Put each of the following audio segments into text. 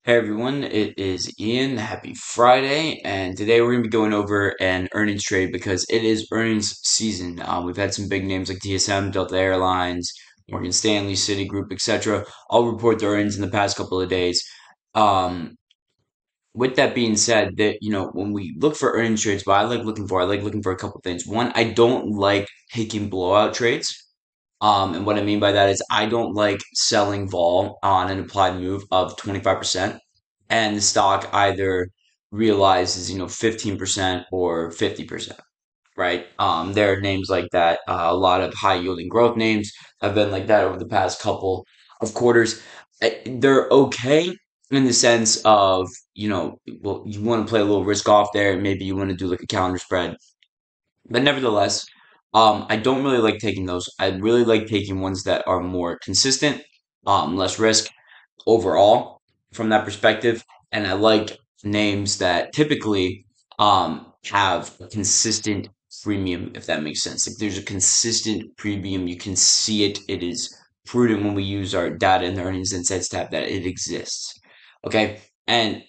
Hey everyone, it is Ian. Happy Friday, and today we're going to be going over an earnings trade because it is earnings season. We've had some big names like TSM, Delta Airlines, Morgan Stanley, Citigroup, etc. all report their earnings in the past couple of days. Um, with that being said, that when we look for earnings trades, I like looking for a couple things. One, I don't like taking blowout trades. And what I mean by that is I don't like selling vol on an implied move of 25% and the stock either realizes, 15% or 50%, right? There are names like that. A lot of high yielding growth names have been like that over the past couple of quarters. They're okay in the sense of, well, you want to play a little risk off there. Maybe you want to do like a calendar spread, but nevertheless, I don't really like taking those. I really like taking ones that are more consistent, less risk overall from that perspective. And I like names that typically have a consistent premium, if that makes sense. Like there's a consistent premium, you can see it. It is prudent when we use our data and the earnings insights tab that it exists. Okay, and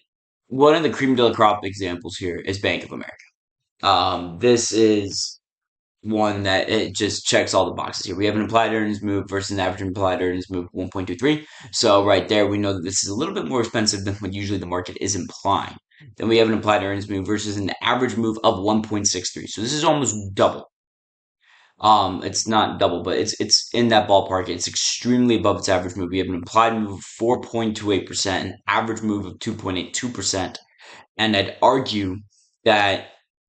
one of the cream de la crop examples here is Bank of America. This is one that it just checks all the boxes here. We have an implied earnings move versus an average implied earnings move of 1.23. So right there, we know that this is a little bit more expensive than what usually the market is implying. Then we have an implied earnings move versus an average move of 1.63. So this is almost double. It's not double, but it's in that ballpark. It's extremely above its average move. We have an implied move of 4.28%, an average move of 2.82%. And I'd argue that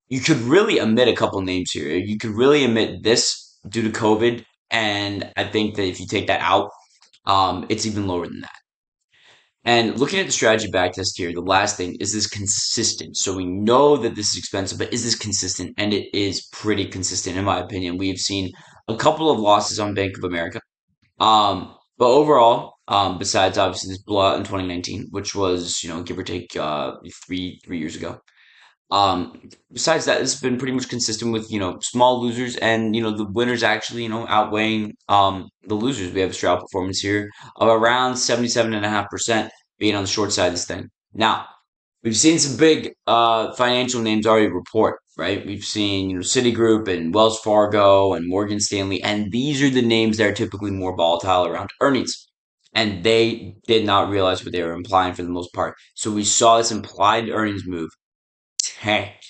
you could really omit a couple names here. You could really omit this due to COVID, and I think that if you take that out, it's even lower than that. And looking at the strategy backtest here, the last thing is this consistent. So we know that this is expensive, but is this consistent? And it is pretty consistent, in my opinion. We've seen a couple of losses on Bank of America. But overall, besides obviously this blowout in 2019, which was, give or take, three years ago. Besides that, it's been pretty much consistent with, small losers and, the winners actually, outweighing, the losers. We have a strong performance here of around 77.5% being on the short side of this thing. Now, we've seen some big, financial names already report, right? We've seen, Citigroup and Wells Fargo and Morgan Stanley, and these are the names that are typically more volatile around earnings. And they did not realize what they were implying for the most part. So we saw this implied earnings move tanked.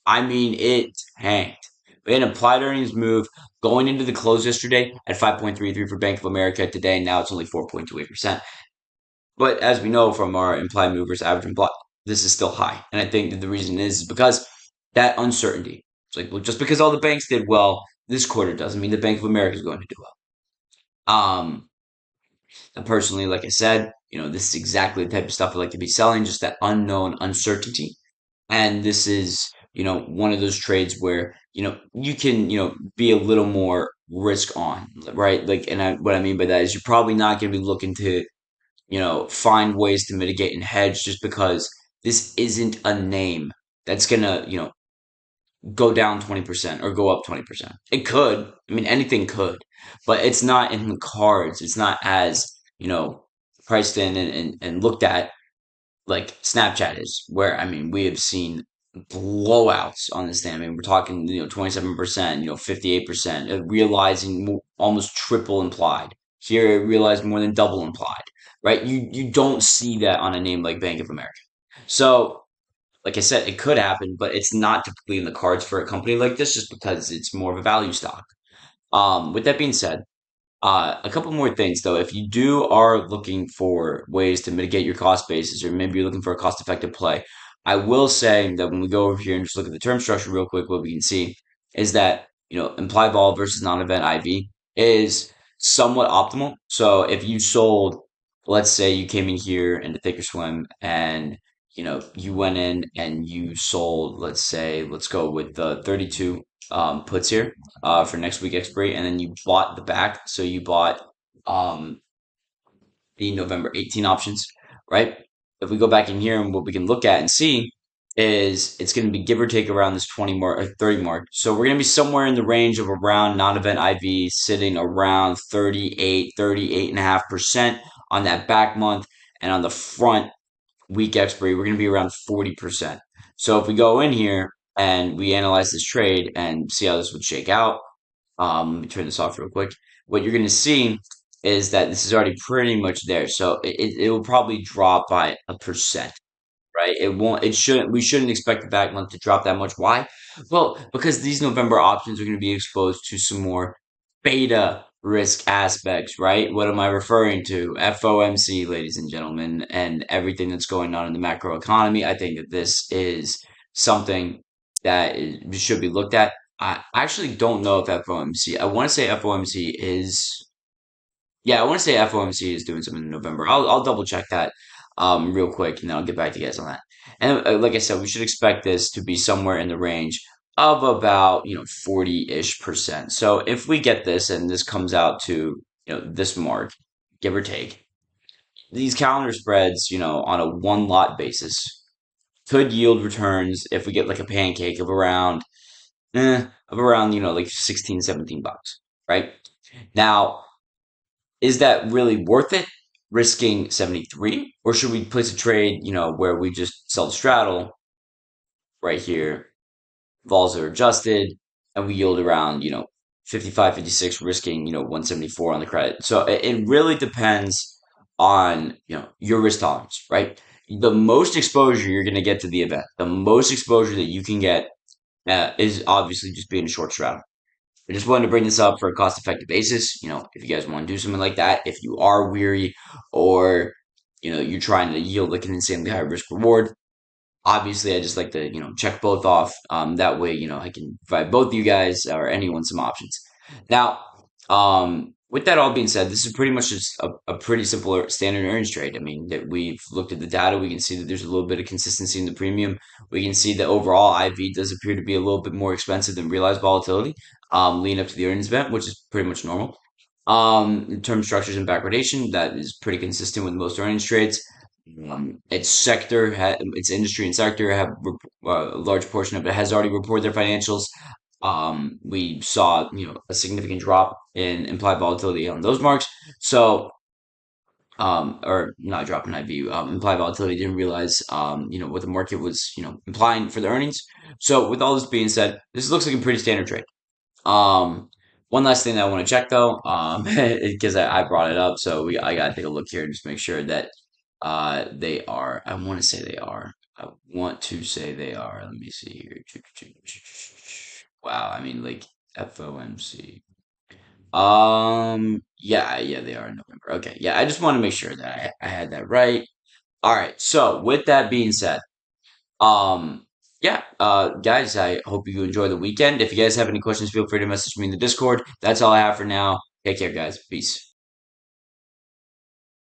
I mean, it tanked. We had an applied earnings move going into the close yesterday at 5.33 for Bank of America. Today, now it's only 4.28%. But as we know from our implied movers average implied, this is still high. And I think that the reason is because that uncertainty. It's like, well, just because all the banks did well this quarter doesn't mean the Bank of America is going to do well. And personally, like I said, this is exactly the type of stuff I like to be selling, just that unknown uncertainty. And this is, one of those trades where, you can, be a little more risk on, right? Like, what I mean by that is you're probably not going to be looking to, find ways to mitigate and hedge just because this isn't a name that's going to, go down 20% or go up 20%. It could. I mean, anything could, but it's not in the cards. It's not as, priced in and looked at like Snapchat is, where I mean we have seen blowouts on this thing. I mean we're talking 27%, 58%, realizing almost triple implied. Here it realized more than double implied, right? You don't see that on a name like Bank of America. So like I said, it could happen, but it's not typically in the cards for a company like this, just because it's more of a value stock. With that being said, a couple more things though. If you are looking for ways to mitigate your cost basis, or maybe you're looking for a cost-effective play, I will say that when we go over here and just look at the term structure real quick, what we can see is that, implied vol versus non-event IV is somewhat optimal. So if you sold, let's say you came in here into Thinkorswim and you went in and you sold, let's say, let's go with the 32 puts here for next week expiry, and then you bought the back. So you bought um, the November 18 options, right? If we go back in here and what we can look at and see is it's going to be give or take around this 20 mark or 30 mark. So we're going to be somewhere in the range of around non-event IV sitting around 38.5% on that back month, and on the front week expiry, we're going to be around 40%. So if we go in here and we analyze this trade and see how this would shake out, let me turn this off real quick. What you're going to see is that this is already pretty much there. So it will probably drop by 1%, right? It won't, it shouldn't, we shouldn't expect the back month to drop that much. Why? Well, because these November options are going to be exposed to some more beta risk aspects, right? What am I referring to? FOMC, ladies and gentlemen, and everything that's going on in the macro economy. I think that this is something that should be looked at. I actually don't know if FOMC, I want to say FOMC is yeah, I want to say FOMC is doing something in November. I'll double check that real quick, and then I'll get back to you guys on that. And like I said, we should expect this to be somewhere in the range of about 40-ish%. So if we get this and this comes out to this mark, give or take, these calendar spreads on a one lot basis could yield returns if we get like a pancake of around like 16, $17, right? Now, is that really worth it, risking 73? Or should we place a trade, where we just sell the straddle right here, vols are adjusted, and we yield around, 55, 56, risking, 174 on the credit. So it really depends on, your risk tolerance, right? The most exposure you're going to get to the event, the most exposure that you can get is obviously just being a short straddle. I just wanted to bring this up for a cost effective basis. If you guys want to do something like that, if you are weary or, you're trying to yield like an insanely high risk reward, obviously I just like to, check both off. That way, I can provide both you guys or anyone some options. Now, with that all being said, this is pretty much just a pretty simple standard earnings trade. I mean, that we've looked at the data, we can see that there's a little bit of consistency in the premium. We can see that overall IV does appear to be a little bit more expensive than realized volatility, leading up to the earnings event, which is pretty much normal. In term structures and backwardation, that is pretty consistent with most earnings trades. Its industry and sector have a large portion of it has already reported their financials. We saw a significant drop in implied volatility on those marks. So or not drop in IV, implied volatility didn't realize what the market was implying for the earnings. So with all this being said, this looks like a pretty standard trade. One last thing that I want to check though, because I brought it up, so I gotta take a look here and just make sure that they are. I want to say they are. I want to say they are. Let me see here. Wow, I mean like FOMC. Yeah, they are in November. Okay, yeah, I just want to make sure that I had that right. All right, so with that being said, yeah, guys, I hope you enjoy the weekend. If you guys have any questions, feel free to message me in the Discord. That's all I have for now. Take care, guys. Peace.